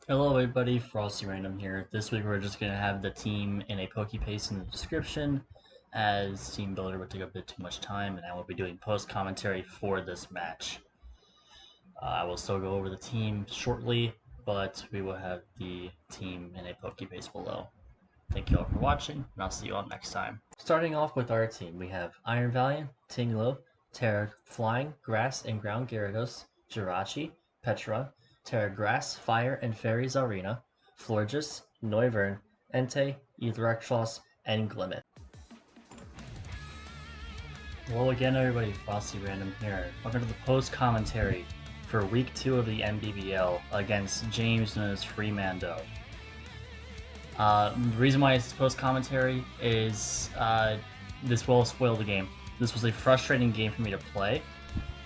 Hello everybody, Frosty Random here. This week we're just going to have the team in a Pokepaste in the description, as Team Builder would take a bit too much time, and I will be doing post-commentary for this match. I will still go over the team shortly, but we will have the team in a Pokepaste below. Thank you all for watching, and I'll see you all next time. Starting off with our team, we have Iron Valiant, Tinglo, Terra Flying, Grass and Ground Gyarados, Jirachi, Pecharunt, Terra Grass, Fire and Fairy Zarina, Florges, Noivern, Entei, Aetherexhaust, and Glimmet. Hello again everybody, Frosty Random here. Welcome to the post-commentary for Week 2 of the NBBL against James known as Freemandoo. The reason why it's post-commentary is this will spoil the game. This was a frustrating game for me to play,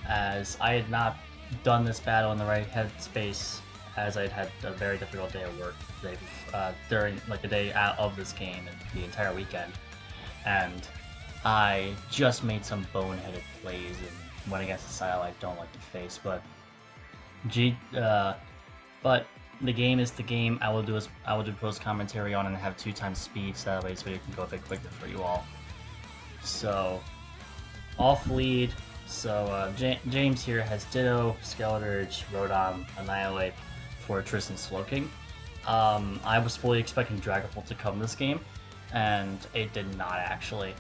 as I had not done this battle in the right headspace, as I'd had a very difficult day at work during the day out of this game and the entire weekend, and I just made some boneheaded plays and went against a style I don't like to face. But the game is the game. I will do post commentary on and have 2 times speed, so that way so you can go a bit quicker for you all. So off lead. So James here has Ditto, Skeleturge, Rotom, Annihilate, Fortress, and Slowking. I was fully expecting Dragapult to come this game, and it did not actually.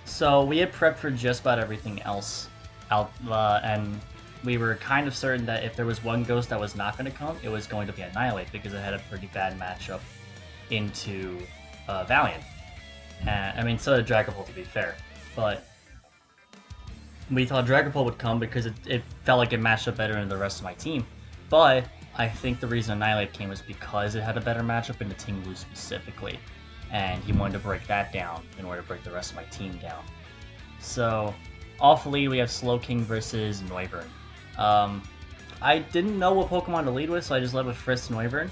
So we had prepped for just about everything else out, and we were kind of certain that if there was one ghost that was not going to come, it was going to be Annihilate, because it had a pretty bad matchup into Valiant. And, I mean, so did Dragapult, to be fair, but we thought Dragapult would come because it felt like it matched up better than the rest of my team. But I think the reason Annihilate came was because it had a better matchup into Tinglu specifically, and he wanted to break that down in order to break the rest of my team down. So off lead we have Slowking versus Noivern. I didn't know what Pokemon to lead with, so I just led with Frisk Noivern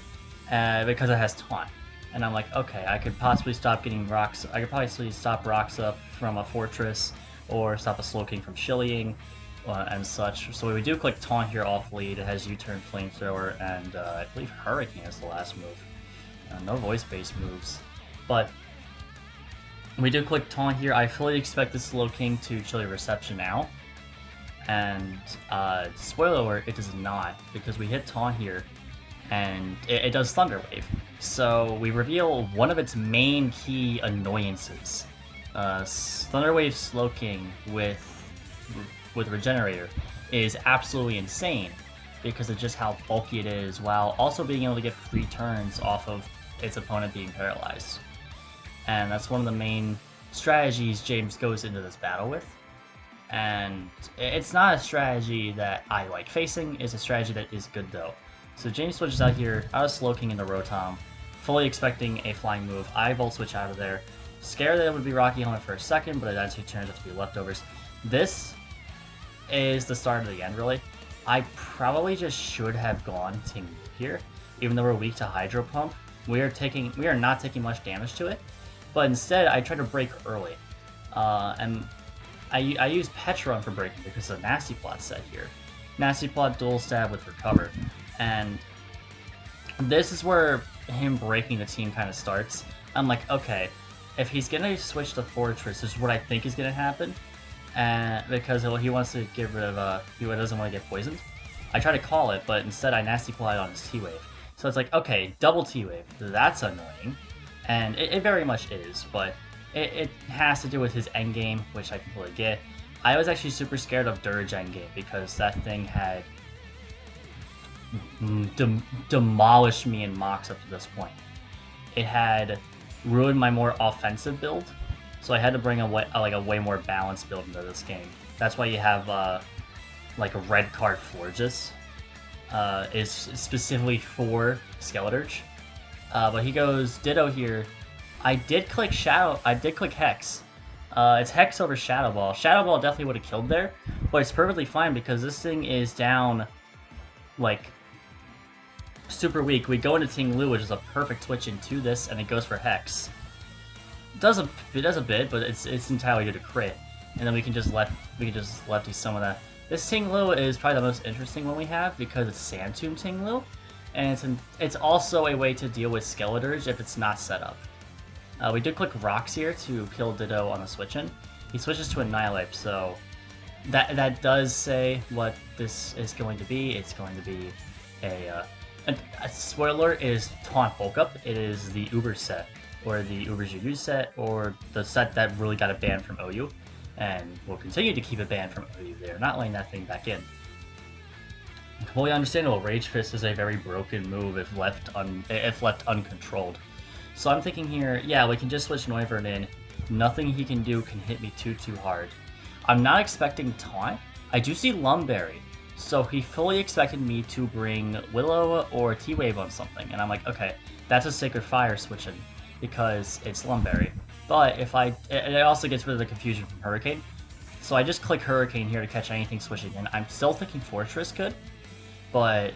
because it has Taunt. And I'm like, okay, I could possibly stop getting rocks. I could probably stop rocks up from a Fortress, or stop a Slowking from shillying and such. So we do click Taunt here off lead. It has U-turn, Flamethrower, and I believe Hurricane is the last move. No voice-based moves. But we do click Taunt here. I fully expect the Slowking to Chilly Reception now. And spoiler alert, it does not, because we hit Taunt here, and it does Thunder Wave. So we reveal one of its main key annoyances. Thunder Wave Slowking with Regenerator is absolutely insane because of just how bulky it is, while also being able to get free turns off of its opponent being paralyzed. And that's one of the main strategies James goes into this battle with. And it's not a strategy that I like facing, it's a strategy that is good though. So James switches out here, out of Slowking into Rotom, fully expecting a flying move. I Volt Switch out of there. Scared that it would be Rocky Helmet for a second, but it actually turns out to be leftovers. This is the start of the end, really. I probably just should have gone Tinglu here, even though we're weak to Hydro Pump. We are not taking much damage to it, but instead I try to break early, and I use Pecharunt for breaking because of the Nasty Plot set here. Nasty Plot dual stab with Recover, and this is where him breaking the team kind of starts. I'm like, okay, if he's gonna switch to Fortress, this is what I think is gonna happen, because he wants to get rid of he doesn't want to get poisoned. I try to call it, but instead I Nasty Plot on his T-Wave. So it's like, okay, double T-Wave, that's annoying, and it very much is, but it has to do with his endgame, which I completely get. I was actually super scared of Dirge endgame because that thing had demolished me in mocks up to this point. It had ruined my more offensive build, so I had to bring a way more balanced build into this game. That's why you have like a red card Florges is specifically for Skeleturge, but he goes Ditto here. I did click Hex. It's Hex over Shadow Ball. Shadow Ball definitely would have killed there, but it's perfectly fine because this thing is down like super weak. We go into Tinglu, which is a perfect switch into this, and it goes for Hex. It does a bit, but it's entirely due to crit. And then we can just lefty some of that. This Tinglu is probably the most interesting one we have because it's Sand Tomb Tinglu. and it's also a way to deal with Skeletors if it's not set up. We did click Rocks here to kill Ditto on the switch-in. He switches to Annihilate, so that does say what this is going to be. It's going to be a spoiler is Taunt Bulk Up. It is the Uber set, or the Uber Juju set, or the set that really got it banned from OU, and will continue to keep it banned from OU. They're not letting that thing back in. Completely understandable. Rage Fist is a very broken move if left uncontrolled. So I'm thinking here, yeah, we can just switch Noivern in. Nothing he can do can hit me too hard. I'm not expecting Taunt. I do see Lumberry, so he fully expected me to bring Willow or T-Wave on something, and I'm like, okay, that's a Sacred Fire switch-in because it's Lumberry. But if it also gets rid of the confusion from Hurricane, so I just click Hurricane here to catch anything switching in. I'm still thinking Fortress could, but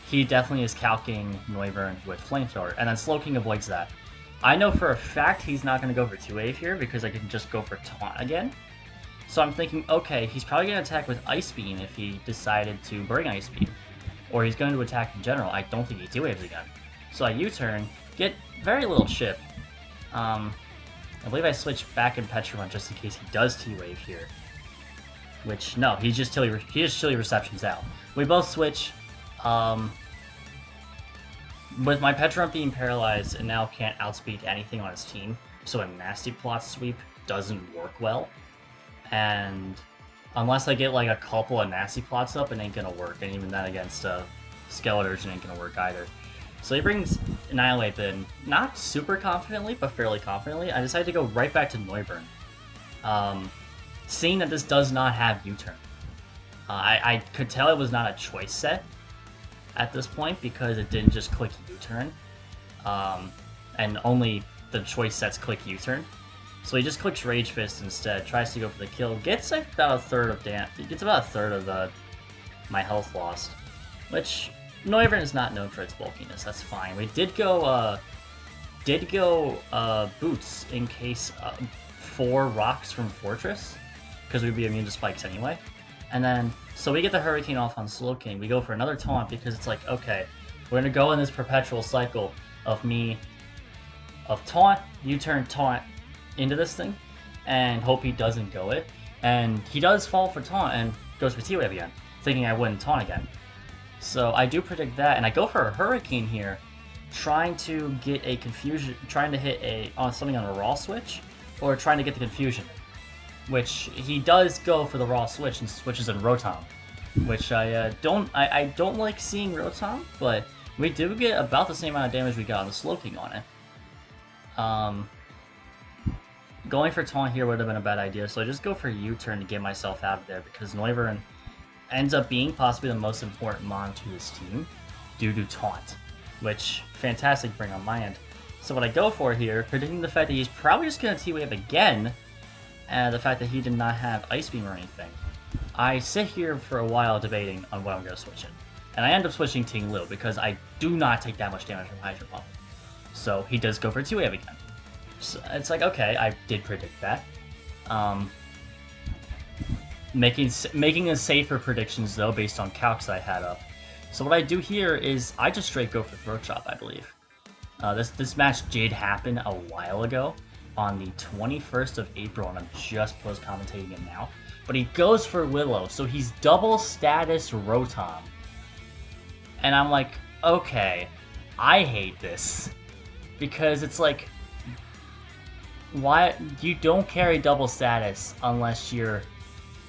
he definitely is calcing Noivern with Flamethrower, and then Slowking avoids that. I know for a fact he's not going to go for 2-Wave here because I can just go for Taunt again. So I'm thinking, okay, he's probably going to attack with Ice Beam if he decided to bring Ice Beam. Or he's going to attack in general. I don't think he 2-Waves again. So I U-turn, get very little chip. I believe I switch back in Pecharunt just in case he does T-Wave here. Which, no, he just Chilly Receptions out. We both switch. With my Pecharunt being paralyzed and now can't outspeed anything on his team, so a Nasty Plot sweep doesn't work well. And unless I get like a couple of Nasty Plots up, it ain't gonna work. And even then against Skeletors, it ain't gonna work either. So he brings Annihilate in, not super confidently, but fairly confidently. I decided to go right back to Noivern. Seeing that this does not have U-turn. I could tell it was not a choice set at this point because it didn't just click U-turn, and only the choice sets click U-turn. So he just clicks Rage Fist instead, tries to go for the kill, gets about a third of my health lost, which Noivern is not known for its bulkiness. That's fine. We did go Boots in case 4 rocks from Fortress because we'd be immune to spikes anyway. And then, so we get the Hurricane off on Slowking. We go for another Taunt because it's like, okay, we're going to go in this perpetual cycle of Taunt, U-turn, Taunt into this thing, and hope he doesn't go it. And he does fall for Taunt and goes for T-Wave again, thinking I wouldn't Taunt again. So I do predict that, and I go for a Hurricane here, trying to get a confusion, trying to hit something on a Raw switch, or trying to get the confusion. Which he does go for the Raw switch and switches in Rotom, which I don't like seeing Rotom, but we do get about the same amount of damage we got on the Slowking on it. Going for Taunt here would have been a bad idea, so I just go for U-turn to get myself out of there because Noivern ends up being possibly the most important mon to his team due to Taunt, which fantastic bring on my end. So what I go for here, predicting the fact that he's probably just going to T-Wave again, and the fact that he did not have Ice Beam or anything, I sit here for a while debating on what I'm going to switch in. And I end up switching Ting Lu because I do not take that much damage from Hydro Pump. So he does go for 2-Wave again. So it's like, okay, I did predict that. Making a safer predictions though based on calcs I had up. So what I do here is I just straight go for Throat Chop, I believe. This match did happen a while ago, on the 21st of April, and I'm just post-commentating it now. But he goes for Willow, so he's double status Rotom. And I'm like, okay, I hate this. Because it's like, why you don't carry double status unless you're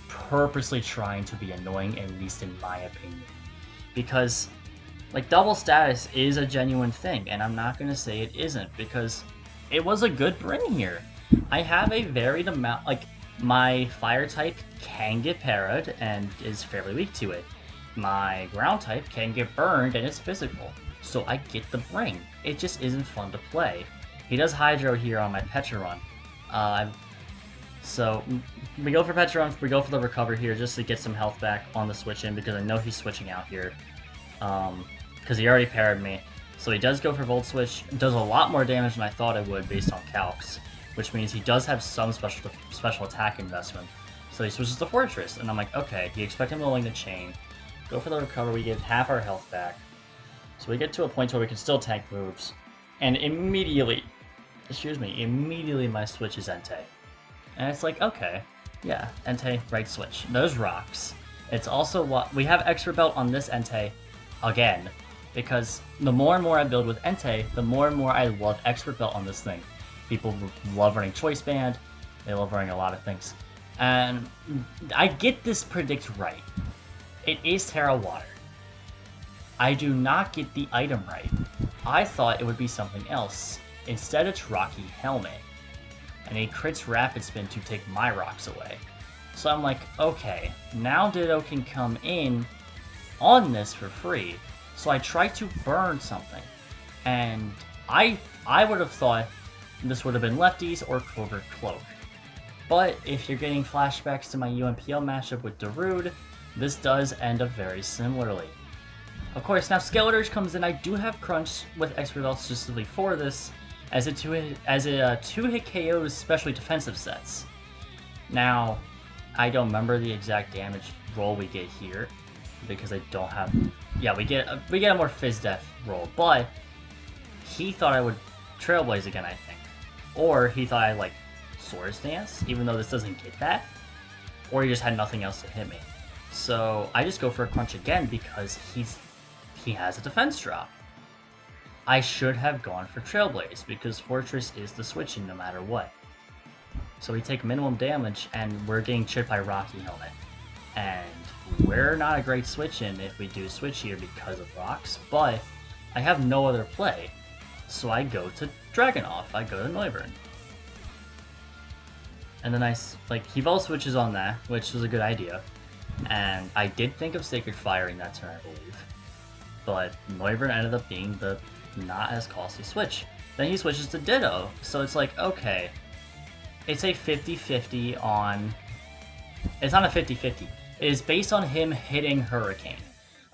purposely trying to be annoying, at least in my opinion. Because, like, double status is a genuine thing, and I'm not going to say it isn't, because it was a good bring here. I have a varied amount, like, my fire type can get parried and is fairly weak to it. My ground type can get burned and is physical, so I get the bring. It just isn't fun to play. He does Hydro here on my Pecharunt. So we go for Pecharunt, we go for the recover here just to get some health back on the switch in because I know he's switching out here. Because he already parried me. So he does go for Volt Switch, does a lot more damage than I thought it would based on calcs, which means he does have some special attack investment. So he switches to Fortress, and I'm like, okay, you expect him to link the chain. Go for the recover, we get half our health back. So we get to a point where we can still tank moves, and immediately my switch is Entei. And it's like, okay, yeah, Entei, right switch. Those rocks. It's also what we have Expert Belt on this Entei again, because the more and more I build with Entei, the more and more I love Expert Belt on this thing. People love running Choice Band, they love running a lot of things. And I get this predict right. It is Terra Water. I do not get the item right. I thought it would be something else. Instead, it's Rocky Helmet. And he crits Rapid Spin to take my rocks away. So I'm like, okay, now Ditto can come in on this for free. So I try to burn something. And I would have thought this would have been Lefties or Clover Cloak. But if you're getting flashbacks to my UMPL matchup with Darude, this does end up very similarly. Of course, now Skeletor's comes in. I do have Crunch with Expert Belt specifically for this, as it two-hit KOs, especially defensive sets. Now, I don't remember the exact damage roll we get here, because I don't have... Yeah, we get a more Fizz Death roll, but he thought I would Trailblaze again, I think. Or he thought I like Swords Dance, even though this doesn't get that. Or he just had nothing else to hit me. So I just go for a Crunch again because he has a defense drop. I should have gone for Trailblaze because Fortress is the switch-in no matter what. So we take minimum damage and we're getting chipped by Rocky Helmet. And we're not a great switch-in if we do switch here because of rocks, but I have no other play. So I go to Dragunov, I go to Noivern. And then he Yvel switches on that, which was a good idea. And I did think of Sacred Fire in that turn, I believe. But Noivern ended up being the not as costly switch. Then he switches to Ditto, so it's like, okay. It's a 50-50 on... It's not a 50-50. It is based on him hitting Hurricane.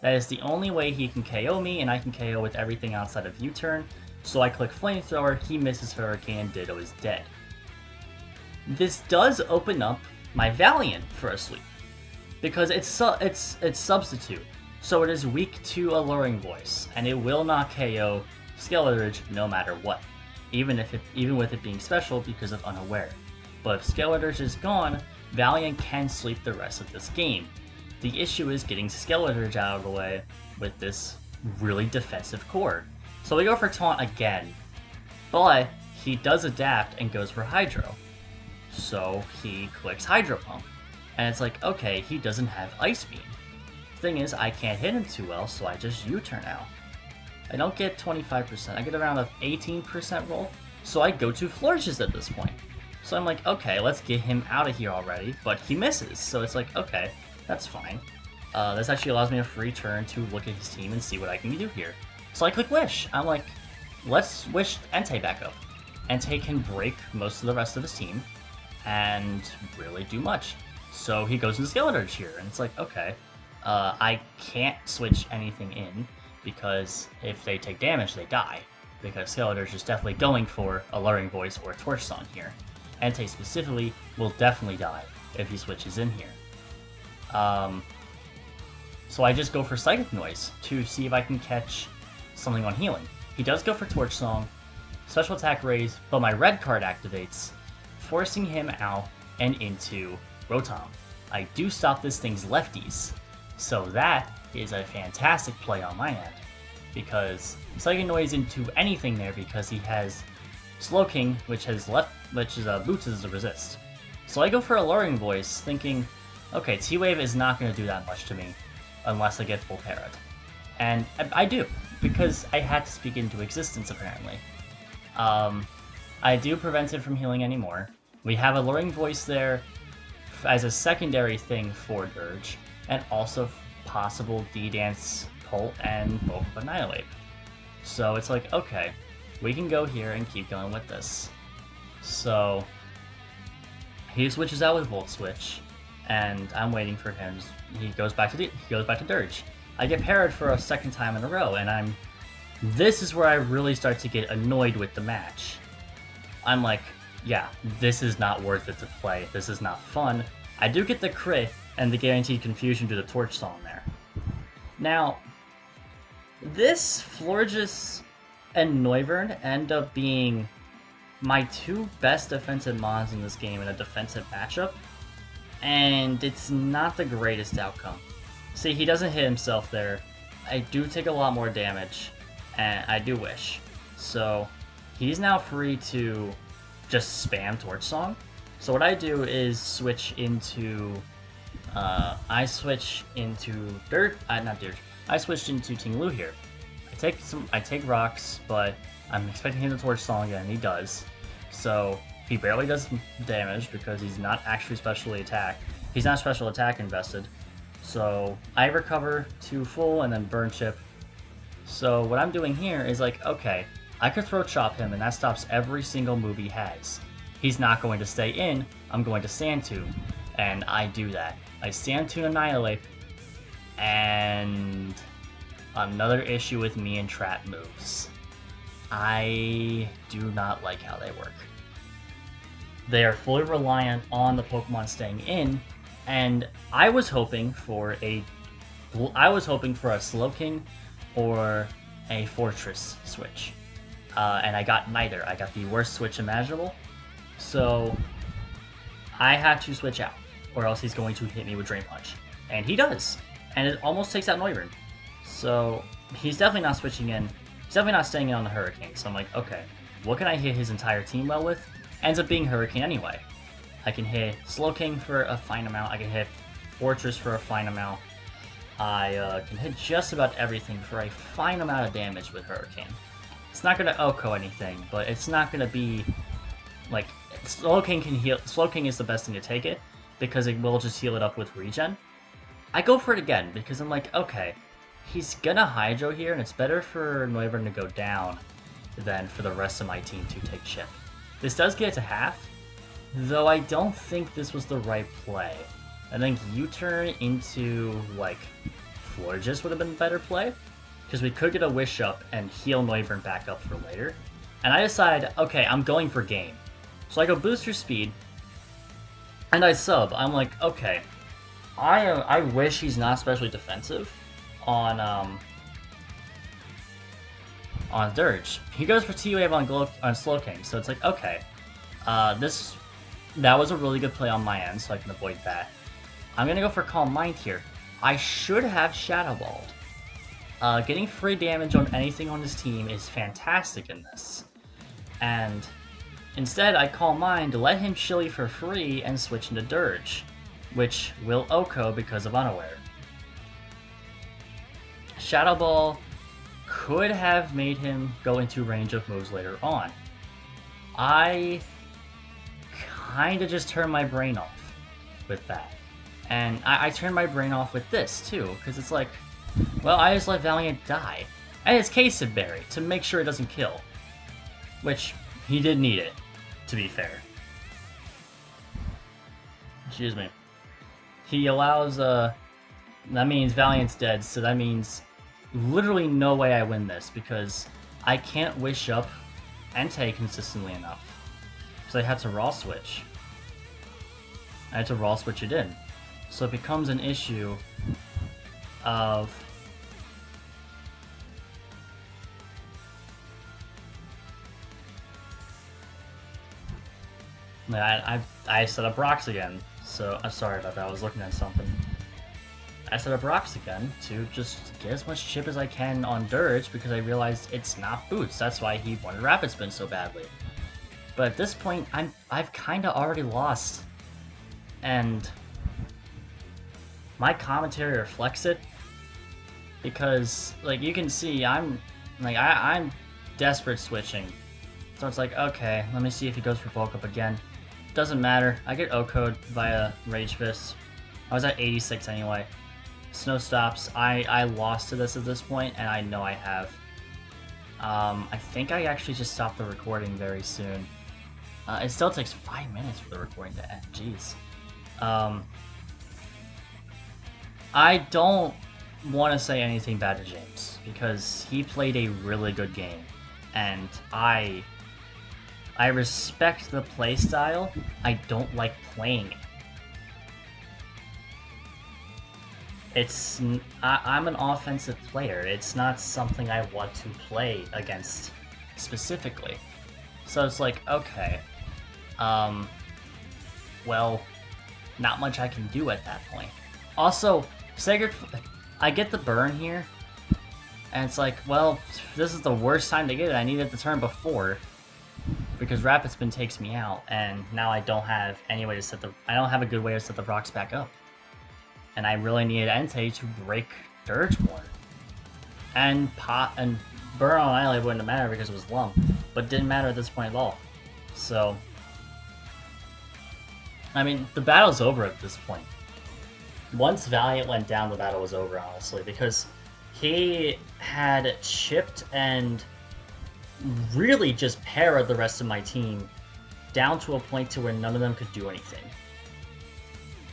That is the only way he can KO me, and I can KO with everything outside of U-turn. So I click Flamethrower, he misses Hurricane, and Ditto is dead. This does open up my Valiant for a sweep, because it's Substitute, so it is weak to Alluring Voice, and it will not KO Skeletor's no matter what, even with it being special because of Unaware. But if Skeletor's is gone, Valiant can sweep the rest of this game. The issue is getting Skeletor's out of the way with this really defensive core. So we go for Taunt again, but he does adapt and goes for Hydro. So he clicks Hydro Pump, and it's like, okay, he doesn't have Ice Beam. Thing is, I can't hit him too well, so I just U-turn out. I don't get 25%, I get around an 18% roll, so I go to Flourishes at this point. So I'm like, okay, let's get him out of here already, but he misses, so it's like, okay, that's fine. This actually allows me a free turn to look at his team and see what I can do here. So I click Wish. I'm like, let's wish Entei back up. Entei can break most of the rest of his team and really do much. So he goes into Skeletor's here, and it's like, okay, I can't switch anything in because if they take damage, they die. Because Skeletor's is definitely going for Alluring Voice or Torch Song here. Entei specifically will definitely die if he switches in here. So I just go for Psychic Noise to see if I can catch something on healing. He does go for Torch Song, Special Attack Raise, but my red card activates, forcing him out and into Rotom. I do stop this thing's lefties, so that is a fantastic play on my end, because Psychic Noise into anything there because he has Slowking, which boots as a resist. So I go for Alluring Voice, thinking, okay, T-Wave is not going to do that much to me unless I get full Parrot. And I do, because I had to speak into existence apparently. I do prevent it from healing anymore. We have Alluring Voice there as a secondary thing for Dirge, and also possible D-Dance, Pult, and both Annihilate. So it's like, okay, we can go here and keep going with this. So he switches out with Volt Switch, and I'm waiting for him. He goes back to Dirge. I get parried for a second time in a row, and this is where I really start to get annoyed with the match. I'm like, yeah, this is not worth it to play. This is not fun. I do get the crit and the guaranteed confusion to the Torch Song there. Now, This Florges and Noivern end up being my two best defensive mons in this game in a defensive matchup, and it's not the greatest outcome. See, he doesn't hit himself there. I do take a lot more damage, and I do wish. So he's now free to just spam Torch Song. So what I do is switch into, I switched into Ting-Lu here. I take rocks, but I'm expecting him to Torch Song again, and he does. So he barely does damage because he's not actually specially attack. He's not special attack invested. So I recover to full and then burn chip. So what I'm doing here is like, okay, I could throw chop him and that stops every single move he has. He's not going to stay in, I'm going to Sand Tomb, and I do that. I Sand Tomb Annihilate, and another issue with me and trap moves. I do not like how they work. They are fully reliant on the Pokemon staying in, and I was hoping for a Slowking or a Fortress switch, and I got neither. I got the worst switch imaginable, so I had to switch out, or else he's going to hit me with Drain Punch, and he does, and it almost takes out Noivern. So he's definitely not switching in. He's definitely not staying in on the Hurricane. So I'm like, okay, what can I hit his entire team well with? Ends up being Hurricane anyway. I can hit Slowking for a fine amount. I can hit Fortress for a fine amount. I can hit just about everything for a fine amount of damage with Hurricane. It's not going to OHKO anything, but it's not going to be like Slowking can heal. Slowking is the best thing to take it because it will just heal it up with regen. I go for it again because I'm like, okay, he's gonna Hydro here, and it's better for Noivern to go down than for the rest of my team to take chip. This does get it to half, though I don't think this was the right play. I think U-turn into, like, Florges would have been a better play, because we could get a Wish Up and heal Noivern back up for later. And I decide, okay, I'm going for game. So I go Booster Speed, and I sub. I'm like, okay, I wish he's not especially defensive on Dirge. He goes for T-Wave on Slowking, so it's like, okay, that was a really good play on my end, so I can avoid that. I'm gonna go for Calm Mind here. I should have Shadow Balled. Getting free damage on anything on his team is fantastic in this. And instead, I Calm Mind to let him Chili for free and switch into Dirge, which will OHKO because of Unaware. Shadow Ball could have made him go into range of moves later on. I kinda just turned my brain off with that. And I turned my brain off with this too, because it's like, well, I just let Valiant die. And it's Quested Berry to make sure it doesn't kill. Which, he did need it, to be fair. Excuse me. He allows, that means Valiant's dead, so that means literally no way I win this, because I can't Wish Up and take consistently enough. So I had to Raw Switch. I had to Raw Switch it in. So it becomes an issue of I set up rocks again, so I'm sorry about that, I was looking at something. I set up rocks again to just get as much chip as I can on Dirge because I realized it's not Boots, that's why he wanted Rapid Spin so badly. But at this point, I've kinda already lost, and my commentary reflects it, because like you can see I'm desperate switching. So it's like, okay, let me see if he goes for bulk up again. Doesn't matter, I get OHKO'd via Rage Fist. I was at 86 anyway. Snow stops. I lost to this at this point, and I know I have. I think I actually just stopped the recording very soon. It still takes 5 minutes for the recording to end, jeez. I don't want to say anything bad to James, because he played a really good game, and I respect the playstyle. I don't like playing it. I'm an offensive player. It's not something I want to play against specifically. So it's like, okay, well, not much I can do at that point. Also, Sacred, I get the burn here, and it's like, well, this is the worst time to get it. I needed the turn before, because Rapid Spin takes me out, and now I don't have any way to I don't have a good way to set the rocks back up. And I really needed Entei to break Dirgeborn. And Burn on Annihilate wouldn't have mattered because it was Lum, but didn't matter at this point at all. So, I mean, the battle's over at this point. Once Valiant went down, the battle was over, honestly, because he had chipped and really just parried the rest of my team down to a point to where none of them could do anything.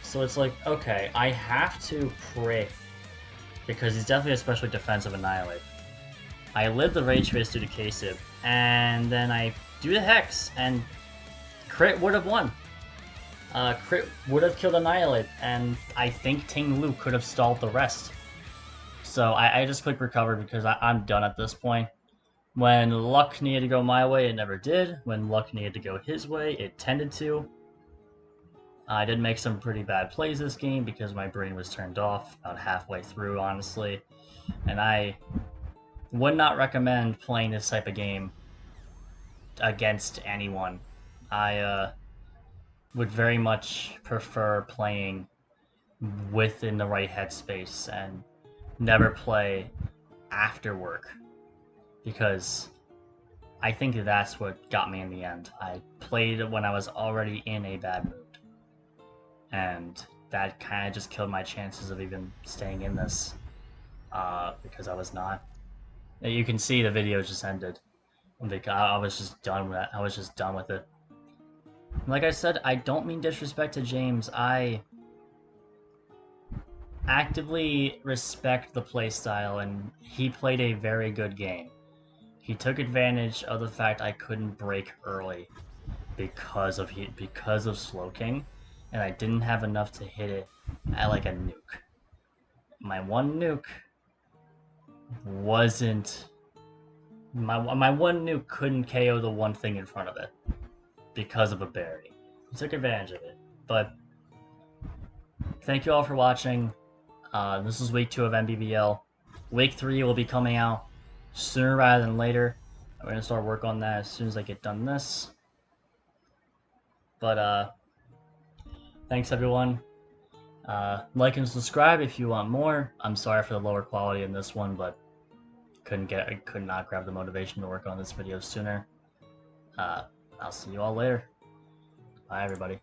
So it's like, okay, I have to pray, because he's definitely especially defensive Annihilate. I live the Rage Face due to K-Sib, and then I do the Hex, and Crit would have won. Crit would have killed Annihilate, and I think Ting Lu could have stalled the rest. So I just click recover because I'm done at this point. When luck needed to go my way, it never did. When luck needed to go his way, it tended to. I did make some pretty bad plays this game because my brain was turned off about halfway through, honestly. And I would not recommend playing this type of game against anyone. I would very much prefer playing within the right headspace and never play after work, because I think that's what got me in the end. I played when I was already in a bad mood, and that kind of just killed my chances of even staying in this, because I was not. You can see the video just ended. I was just done with that. I was just done with it. Like I said, I don't mean disrespect to James. I actively respect the playstyle, and he played a very good game. He took advantage of the fact I couldn't break early because of Slowking, and I didn't have enough to hit it at like a nuke. My one nuke wasn't... My one nuke couldn't KO the one thing in front of it because of a berry. He took advantage of it. But thank you all for watching. This is week 2 of NBBL. Week 3 will be coming out sooner rather than later. I'm going to start work on that as soon as I get done this. But thanks everyone. Like and subscribe if you want more. I'm sorry for the lower quality in this one, but I could not grab the motivation to work on this video sooner. I'll see you all later. Bye everybody.